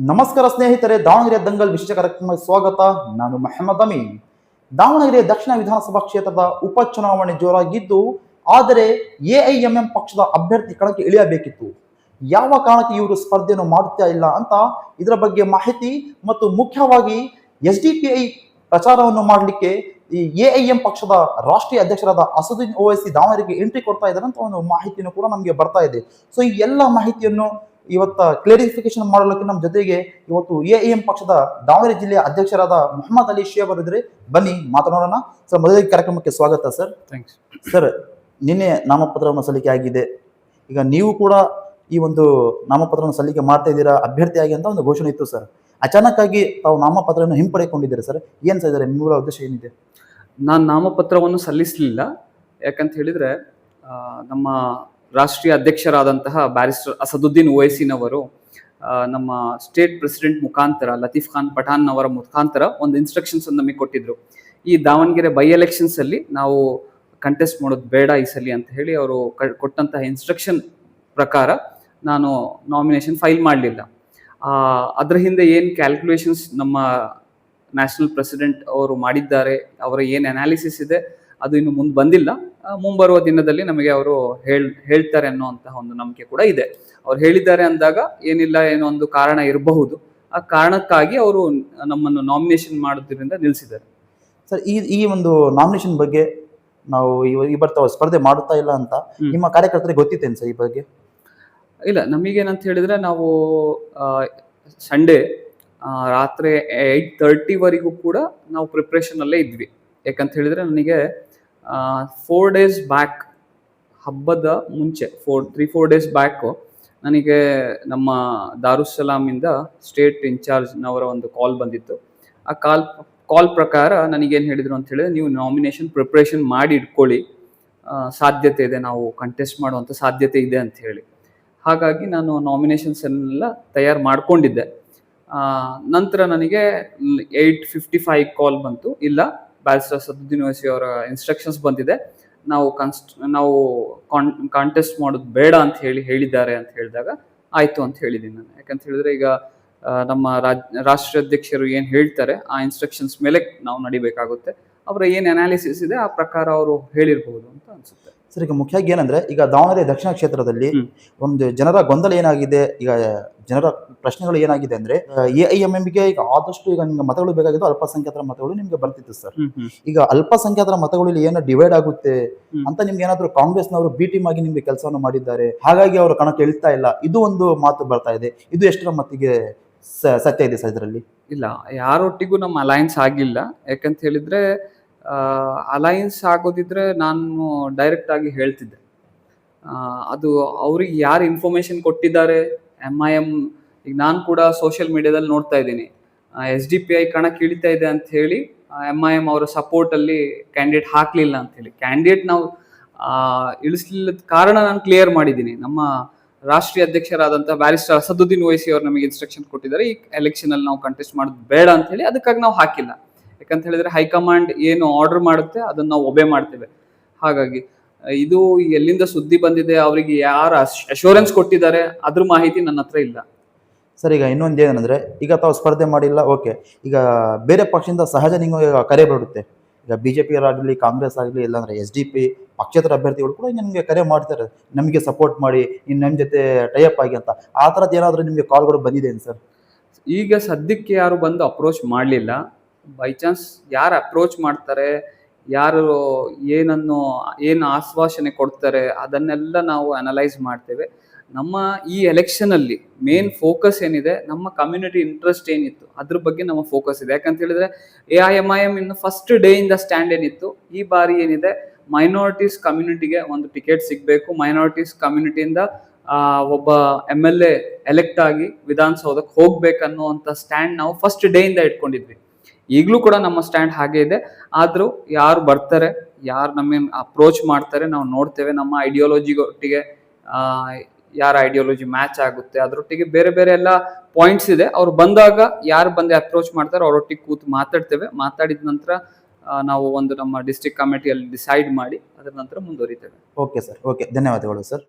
ನಮಸ್ಕಾರ ಸ್ನೇಹಿತರೆ, ದಾವಣಗೆರೆ ದಂಗಲ್ ವಿಶೇಷ ಕಾರ್ಯಕ್ರಮಕ್ಕೆ ಸ್ವಾಗತ. ನಾನು ಮೊಹಮ್ಮದ್ ಅಮೀನ್. ದಾವಣಗೆರೆ ದಕ್ಷಿಣ ವಿಧಾನಸಭಾ ಕ್ಷೇತ್ರದ ಉಪಚುನಾವಣೆ ಜೋರಾಗಿದ್ದು, ಆದರೆ ಎಐಎಂಎಂ ಪಕ್ಷದ ಅಭ್ಯರ್ಥಿ ಕಣಕ್ಕೆ ಇಳಿಯಬೇಕಿತ್ತು. ಯಾವ ಕಾರಣಕ್ಕೆ ಇವರು ಸ್ಪರ್ಧೆಯನ್ನು ಮಾಡುತ್ತಾ ಇಲ್ಲ ಅಂತ ಇದರ ಬಗ್ಗೆ ಮಾಹಿತಿ ಮತ್ತು ಮುಖ್ಯವಾಗಿ SDPI ಪ್ರಚಾರವನ್ನು ಮಾಡಲಿಕ್ಕೆ ಈ ಎಐಎಂ ಪಕ್ಷದ ರಾಷ್ಟ್ರೀಯ ಅಧ್ಯಕ್ಷರಾದ ಅಸದುದ್ದೀನ್ ಓವೈಸಿ ದಾವಣಗೆರೆಗೆ ಎಂಟ್ರಿ ಕೊಡ್ತಾ ಇದ್ದಾರೆ ಅಂತ ಒಂದು ಮಾಹಿತಿಯನ್ನು ಕೂಡ ನಮಗೆ ಬರ್ತಾ ಇದೆ. ಸೊ ಈ ಎಲ್ಲ ಮಾಹಿತಿಯನ್ನು ಇವತ್ತು ಕ್ಲಾರಿಫಿಕೇಶನ್ ಮಾಡಲಿಕ್ಕೆ ನಮ್ಮ ಜೊತೆಗೆ ಇವತ್ತು ಎಐಎಂ ಪಕ್ಷದ ದಾವಣಗೆರೆ ಜಿಲ್ಲೆಯ ಅಧ್ಯಕ್ಷರಾದ ಮೊಹಮ್ಮದ್ ಅಲಿ ಶೇಬ್ ಅವರಿದ್ರೆ, ಬನ್ನಿ ಮಾತನಾಡೋಣ. ಸರ್, ಮೊದಲ ಕಾರ್ಯಕ್ರಮಕ್ಕೆ ಸ್ವಾಗತ ಸರ್. ಥ್ಯಾಂಕ್ಸ್ ಸರ್, ನಿನ್ನೆ ನಾಮಪತ್ರವನ್ನು ಸಲ್ಲಿಕೆ ಆಗಿದೆ. ಈಗ ನೀವು ಕೂಡ ಈ ಒಂದು ನಾಮಪತ್ರವನ್ನು ಸಲ್ಲಿಕೆ ಮಾಡ್ತಾ ಇದ್ದೀರಾ ಅಭ್ಯರ್ಥಿಯಾಗಿ ಅಂತ ಒಂದು ಘೋಷಣೆ ಇತ್ತು ಸರ್. ಅಚಾನಕ್ ಆಗಿ ತಾವು ನಾಮಪತ್ರವನ್ನು ಹಿಂಪಡೆಕೊಂಡಿದ್ದೀರಾ ಸರ್, ಏನ್ ಸರ್ ಇದರ ಮೂಲ ಉದ್ದೇಶ ಏನಿದೆ? ನಾನು ನಾಮಪತ್ರವನ್ನು ಸಲ್ಲಿಸಲಿಲ್ಲ. ಯಾಕಂತ ಹೇಳಿದ್ರೆ ನಮ್ಮ ರಾಷ್ಟ್ರೀಯ ಅಧ್ಯಕ್ಷರಾದಂತಹ ಬ್ಯಾರಿಸ್ಟರ್ ಅಸದುದ್ದೀನ್ ಓವೈಸಿನವರು ನಮ್ಮ ಸ್ಟೇಟ್ ಪ್ರೆಸಿಡೆಂಟ್ ಮುಖಾಂತರ ಲತೀಫ್ ಖಾನ್ ಪಠಾನ್ ಅವರ ಮುಖಾಂತರ ಒಂದು ಇನ್ಸ್ಟ್ರಕ್ಷನ್ಸ್ ನಮಗೆ ಕೊಟ್ಟಿದ್ರು. ಈ ದಾವಣಗೆರೆ ಬೈ ಎಲೆಕ್ಷನ್ಸ್ ಅಲ್ಲಿ ನಾವು ಕಂಟೆಸ್ಟ್ ಮಾಡೋದು ಬೇಡ ಈ ಸಲ ಅಂತ ಹೇಳಿ ಅವರು ಕೊಟ್ಟಂತಹ ಇನ್ಸ್ಟ್ರಕ್ಷನ್ ಪ್ರಕಾರ ನಾನು ನಾಮಿನೇಷನ್ ಫೈಲ್ ಮಾಡಲಿಲ್ಲ. ಅದರ ಹಿಂದೆ ಏನು ಕ್ಯಾಲ್ಕುಲೇಷನ್ಸ್ ನಮ್ಮ ನ್ಯಾಷನಲ್ ಪ್ರೆಸಿಡೆಂಟ್ ಅವರು ಮಾಡಿದ್ದಾರೆ, ಅವರ ಏನು ಅನಾಲಿಸಿಸ್ ಇದೆ ಅದು ಇನ್ನು ಮುಂದೆ ಬಂದಿಲ್ಲ. ಮುಂಬರುವ ದಿನದಲ್ಲಿ ನಮಗೆ ಅವರು ಹೇಳ್ತಾರೆ ಅನ್ನುವಂತಹ ಒಂದು ನಂಬಿಕೆ ಕೂಡ ಇದೆ. ಅವ್ರು ಹೇಳಿದ್ದಾರೆ ಅಂದಾಗ ಏನಿಲ್ಲ, ಏನೋ ಒಂದು ಕಾರಣ ಇರಬಹುದು. ಆ ಕಾರಣಕ್ಕಾಗಿ ಅವರು ನಮ್ಮನ್ನು ನಾಮಿನೇಷನ್ ಮಾಡೋದ್ರಿಂದ ನಿಲ್ಲಿಸಿದ್ದಾರೆ. ಸರ್, ಈ ಒಂದು ನಾಮಿನೇಷನ್ ಬಗ್ಗೆ ನಾವು ಈ ಬರ್ತಾವ ಸ್ಪರ್ಧೆ ಮಾಡುತ್ತಾ ಇಲ್ಲ ಅಂತ ನಿಮ್ಮ ಕಾರ್ಯಕರ್ತರಿಗೆ ಗೊತ್ತಿತ್ತೇನು ಸರ್ ಈ ಬಗ್ಗೆ? ಇಲ್ಲ, ನಮಗೇನಂತ ಹೇಳಿದ್ರೆ ನಾವು ಸಂಡೇ ರಾತ್ರಿ 8:30ವರೆಗೂ ಕೂಡ ನಾವು ಪ್ರಿಪ್ರೇಷನ್ ಅಲ್ಲೇ ಇದ್ವಿ. ಯಾಕಂತ ಹೇಳಿದ್ರೆ ನನಗೆ 4 days ಬ್ಯಾಕ್, ಹಬ್ಬದ ಮುಂಚೆ 3-4 days ಬ್ಯಾಕ್ ನನಗೆ ನಮ್ಮ ದಾರುಸಲಾಮಿಂದ ಸ್ಟೇಟ್ ಇನ್ಚಾರ್ಜ್ನವರ ಒಂದು ಕಾಲ್ ಬಂದಿತ್ತು. ಆ ಕಾಲ್ ಪ್ರಕಾರ ನನಗೇನು ಹೇಳಿದ್ರು ಅಂತ ಹೇಳಿದ್ರೆ, ನೀವು ನಾಮಿನೇಷನ್ ಪ್ರಿಪ್ರೇಷನ್ ಮಾಡಿ ಇಟ್ಕೊಳ್ಳಿ, ಸಾಧ್ಯತೆ ಇದೆ, ನಾವು ಕಂಟೆಸ್ಟ್ ಮಾಡುವಂಥ ಸಾಧ್ಯತೆ ಇದೆ ಅಂತ ಹೇಳಿ. ಹಾಗಾಗಿ ನಾನು ನಾಮಿನೇಷನ್ಸ್ ಎಲ್ಲ ತಯಾರು ಮಾಡ್ಕೊಂಡಿದ್ದೆ. ನಂತರ ನನಗೆ 8:55 ಕಾಲ್ ಬಂತು, ಇಲ್ಲ ಬ್ಯಾರಿಸ್ಟರ್ ಅಸದುದ್ದೀನ್ ಓವೈಸಿ ಅವರ ಇನ್ಸ್ಟ್ರಕ್ಷನ್ಸ್ ಬಂದಿದೆ, ನಾವು ಕಾಂಟೆಸ್ಟ್ ಮಾಡೋದು ಬೇಡ ಅಂತ ಹೇಳಿದ್ದಾರೆ ಅಂತ ಹೇಳಿದಾಗ ಆಯ್ತು ಅಂತ ಹೇಳಿದ್ದೀನಿ ನಾನು. ಯಾಕಂತ ಹೇಳಿದ್ರೆ ಈಗ ನಮ್ಮ ರಾಷ್ಟ್ರೀಯ ಅಧ್ಯಕ್ಷರು ಏನು ಹೇಳ್ತಾರೆ ಆ ಇನ್ಸ್ಟ್ರಕ್ಷನ್ಸ್ ಮೇಲೆ ನಾವು ನಡಿಬೇಕಾಗುತ್ತೆ. ಅವರ ಏನು ಅನಾಲಿಸಿಸ್ ಇದೆ ಆ ಪ್ರಕಾರ ಅವರು ಹೇಳಿರ್ಬಹುದು ಅಂತ ಅನ್ಸುತ್ತೆ. ಸರ್, ಈಗ ಮುಖ್ಯವಾಗಿ ಏನಂದ್ರೆ, ಈಗ ದಾವಣಗೆರೆ ದಕ್ಷಿಣ ಕ್ಷೇತ್ರದಲ್ಲಿ ಒಂದು ಜನರ ಗೊಂದಲ ಏನಾಗಿದೆ, ಈಗ ಜನರ ಪ್ರಶ್ನೆಗಳು ಏನಾಗಿದೆ ಅಂದ್ರೆ, ಎಐಎಂಎಂಗೆ ಈಗ ಆದಷ್ಟು ಈಗ ನಿಮ್ಗೆ ಮತಗಳು ಬೇಕಾಗಿದ್ದು ಅಲ್ಪಸಂಖ್ಯಾತರ ಮತಗಳು ನಿಮ್ಗೆ ಬರ್ತಿತ್ತು ಸರ್. ಈಗ ಅಲ್ಪಸಂಖ್ಯಾತರ ಮತಗಳಲ್ಲಿ ಏನೋ ಡಿವೈಡ್ ಆಗುತ್ತೆ ಅಂತ ನಿಮ್ಗೆ ಏನಾದ್ರು ಕಾಂಗ್ರೆಸ್ನವರು ಬಿ ಟೀಮ್ ಆಗಿ ನಿಮ್ಗೆ ಕೆಲಸವನ್ನು ಮಾಡಿದ್ದಾರೆ, ಹಾಗಾಗಿ ಅವರು ಕಣಕ್ಕೆ ಇಳ್ತಾ ಇಲ್ಲ, ಇದು ಒಂದು ಮಾತು ಬರ್ತಾ ಇದೆ. ಇದು ಎಷ್ಟರ ಮಟ್ಟಿಗೆ ಸತ್ಯ ಇದೆ ಸರ್ ಇದರಲ್ಲಿ? ಇಲ್ಲ, ಯಾರೊಟ್ಟಿಗೂ ನಮ್ಮ ಅಲೈನ್ಸ್ ಆಗಿಲ್ಲ. ಯಾಕಂತ ಹೇಳಿದ್ರೆ ಅಲೈನ್ಸ್ ಆಗೋದಿದ್ರೆ ನಾನು ಡೈರೆಕ್ಟ್ ಆಗಿ ಹೇಳ್ತಿದ್ದೆ. ಅದು ಅವ್ರಿಗೆ ಯಾರು ಇನ್ಫಾರ್ಮೇಶನ್ ಕೊಟ್ಟಿದ್ದಾರೆ, MIM, ಈಗ ನಾನು ಕೂಡ ಸೋಷಿಯಲ್ ಮೀಡಿಯಾದಲ್ಲಿ ನೋಡ್ತಾ ಇದ್ದೀನಿ, SDPI ಕಣಕ್ಕೆ ಇಳಿತಾ ಇದೆ ಅಂತ ಹೇಳಿ MIM ಅವರ ಸಪೋರ್ಟ್ ಅಲ್ಲಿ ಕ್ಯಾಂಡಿಡೇಟ್ ಹಾಕ್ಲಿಲ್ಲ ಅಂತ ಹೇಳಿ. ಕ್ಯಾಂಡಿಡೇಟ್ ನಾವು ಇಳಿಸ್ಲಿಲ್ಲದ ಕಾರಣ ನಾನು ಕ್ಲಿಯರ್ ಮಾಡಿದ್ದೀನಿ. ನಮ್ಮ ರಾಷ್ಟ್ರೀಯ ಅಧ್ಯಕ್ಷರಾದಂತಹ ಬ್ಯಾರಿಸ್ಟರ್ ಅಸದುದ್ದೀನ್ ಓವೈಸಿ ಅವರು ನಮಗೆ ಇನ್ಸ್ಟ್ರಕ್ಷನ್ ಕೊಟ್ಟಿದ್ದಾರೆ, ಈ ಎಲೆಕ್ಷನ್ ಅಲ್ಲಿ ನಾವು ಕಂಟೆಸ್ಟ್ ಮಾಡೋದು ಬೇಡ ಅಂತ ಹೇಳಿ. ಅದಕ್ಕಾಗಿ ನಾವು ಹಾಕಿಲ್ಲ. ಯಾಕಂತ ಹೇಳಿದ್ರೆ ಹೈಕಮಾಂಡ್ ಏನು ಆರ್ಡರ್ ಮಾಡುತ್ತೆ ಅದನ್ನ ನಾವು ಒಬೆ ಮಾಡ್ತೇವೆ. ಹಾಗಾಗಿ ಇದು ಎಲ್ಲಿಂದ ಸುದ್ದಿ ಬಂದಿದೆ, ಅವರಿಗೆ ಯಾರು ಅಶ್ಯೂರೆನ್ಸ್ ಕೊಟ್ಟಿದ್ದಾರೆ ಅದ್ರ ಮಾಹಿತಿ ನನ್ನ ಹತ್ರ ಇಲ್ಲ. ಸರ್, ಈಗ ಇನ್ನೊಂದು ಏನಂದ್ರೆ, ಈಗ ತಾವು ಸ್ಪರ್ಧೆ ಮಾಡಿಲ್ಲ, ಓಕೆ, ಈಗ ಬೇರೆ ಪಕ್ಷದಿಂದ ಸಹಜ ನಿಮಗೆ ಕರೆ ಬರುತ್ತೆ. ಈಗ BJP ಆಗಲಿ, ಕಾಂಗ್ರೆಸ್ ಆಗಲಿ, ಇಲ್ಲಾಂದ್ರೆ SDP ಪಕ್ಷೇತರ ಅಭ್ಯರ್ಥಿಗಳು ಕೂಡ ನಿಮಗೆ ಕರೆ ಮಾಡ್ತಾರೆ, ನಮಗೆ ಸಪೋರ್ಟ್ ಮಾಡಿ, ಇನ್ನು ನಮ್ಮ ಜೊತೆ ಟೈಅಪ್ ಆಗಿ ಅಂತ. ಆ ಥರದ್ದು ಏನಾದರೂ ನಿಮಗೆ ಕಾಲ್ಗಳು ಬಂದಿದೆ ಸರ್? ಈಗ ಸದ್ಯಕ್ಕೆ ಯಾರು ಬಂದು ಅಪ್ರೋಚ್ ಮಾಡಲಿಲ್ಲ. ಬೈ ಚಾನ್ಸ್ ಯಾರು ಅಪ್ರೋಚ್ ಮಾಡ್ತಾರೆ, ಯಾರು ಏನು ಆಶ್ವಾಸನೆ ಕೊಡ್ತಾರೆ ಅದನ್ನೆಲ್ಲ ನಾವು ಅನಲೈಸ್ ಮಾಡ್ತೇವೆ. ನಮ್ಮ ಈ ಎಲೆಕ್ಷನ್ ಅಲ್ಲಿ ಮೇನ್ ಫೋಕಸ್ ಏನಿದೆ, ನಮ್ಮ ಕಮ್ಯುನಿಟಿ ಇಂಟ್ರೆಸ್ಟ್ ಏನಿತ್ತು ಅದ್ರ ಬಗ್ಗೆ ನಮ್ಮ ಫೋಕಸ್ ಇದೆ. ಯಾಕಂತ ಹೇಳಿದ್ರೆ AIMIM ಇನ್ನು ಫಸ್ಟ್ ಡೇ ಇಂದ ಸ್ಟ್ಯಾಂಡ್ ಏನಿತ್ತು, ಈ ಬಾರಿ ಏನಿದೆ ಮೈನಾರಿಟೀಸ್ ಕಮ್ಯುನಿಟಿಗೆ ಒಂದು ಟಿಕೆಟ್ ಸಿಗಬೇಕು, ಮೈನಾರಿಟೀಸ್ ಕಮ್ಯುನಿಟಿಯಿಂದ ಒಬ್ಬ MLA ಎಲೆಕ್ಟ್ ಆಗಿ ವಿಧಾನಸೌಧಕ್ಕೆ ಹೋಗ್ಬೇಕನ್ನುವಂಥ ಸ್ಟ್ಯಾಂಡ್ ನಾವು ಫಸ್ಟ್ ಡೇ ಇಂದ ಇಟ್ಕೊಂಡಿದ್ವಿ. ಈಗಲೂ ಕೂಡ ನಮ್ಮ ಸ್ಟ್ಯಾಂಡ್ ಹಾಗೆ ಇದೆ. ಆದ್ರೂ ಯಾರು ಬರ್ತಾರೆ, ಯಾರು ನಮಗೆ ಅಪ್ರೋಚ್ ಮಾಡ್ತಾರೆ ನಾವು ನೋಡ್ತೇವೆ. ನಮ್ಮ ಐಡಿಯಾಲಜಿಗೊಟ್ಟಿಗೆ ಯಾರ ಐಡಿಯಾಲಜಿ ಮ್ಯಾಚ್ ಆಗುತ್ತೆ ಅದರೊಟ್ಟಿಗೆ ಬೇರೆ ಬೇರೆ ಎಲ್ಲ ಪಾಯಿಂಟ್ಸ್ ಇದೆ. ಅವ್ರು ಬಂದಾಗ ಯಾರು ಬಂದು ಅಪ್ರೋಚ್ ಮಾಡ್ತಾರೆ ಅವರೊಟ್ಟಿಗೆ ಕೂತು ಮಾತಾಡ್ತೇವೆ. ಮಾತಾಡಿದ ನಂತರ ನಾವು ಒಂದು ನಮ್ಮ ಡಿಸ್ಟ್ರಿಕ್ಟ್ ಕಮಿಟಿಯಲ್ಲಿ ಡಿಸೈಡ್ ಮಾಡಿ ಅದರ ನಂತರ ಮುಂದುವರಿತೇವೆ. ಓಕೆ ಸರ್, ಓಕೆ, ಧನ್ಯವಾದಗಳು ಸರ್.